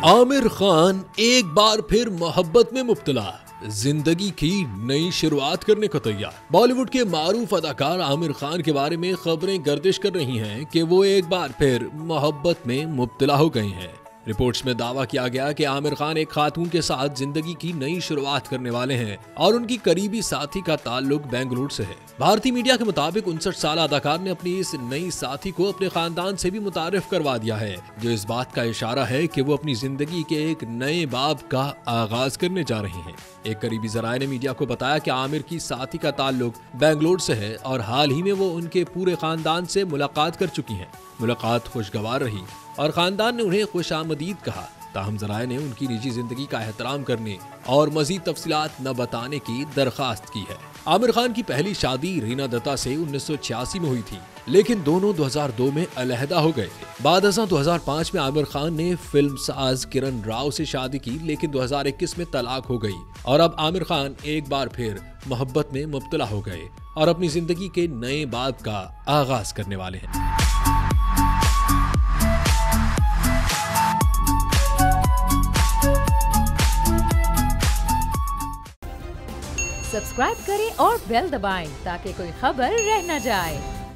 आमिर खान एक बार फिर मोहब्बत में मुब्तला, जिंदगी की नई शुरुआत करने को तैयार। बॉलीवुड के मारूफ अदाकार आमिर खान के बारे में खबरें गर्दिश कर रही हैं कि वो एक बार फिर मोहब्बत में मुब्तला हो गए हैं। रिपोर्ट्स में दावा किया गया कि आमिर खान एक खातून के साथ जिंदगी की नई शुरुआत करने वाले हैं और उनकी करीबी साथी का ताल्लुक बेंगलुरु से है। भारतीय मीडिया के मुताबिक 59 साल अदाकार ने अपनी इस नई साथी को अपने खानदान से भी मुतारिफ करवा दिया है, जो इस बात का इशारा है कि वो अपनी जिंदगी के एक नए बाब का आगाज करने जा रहे हैं। एक करीबी जराये ने मीडिया को बताया कि आमिर की साथी का ताल्लुक बेंगलुरु से है और हाल ही में वो उनके पूरे खानदान से मुलाकात कर चुकी हैं। मुलाकात खुशगवार रही और खानदान ने उन्हें खुशामदीद कहा। ताहम जराये ने उनकी निजी जिंदगी का एहतराम करने और मजीद तफसीलात न बताने की दरखास्त की है। आमिर खान की पहली शादी रीना दत्ता से 1986 में हुई थी, लेकिन दोनों 2002 में अलहदा हो गए थे। बाद 2005 में आमिर खान ने फिल्म साज किरण राव से शादी की, लेकिन 2021 में तलाक हो गई और अब आमिर खान एक बार फिर मोहब्बत में मुब्तला हो गए और अपनी जिंदगी के नए बाब का आगाज करने वाले हैं। सब्सक्राइब करें और बेल दबाएं ताकि कोई खबर रह न जाए।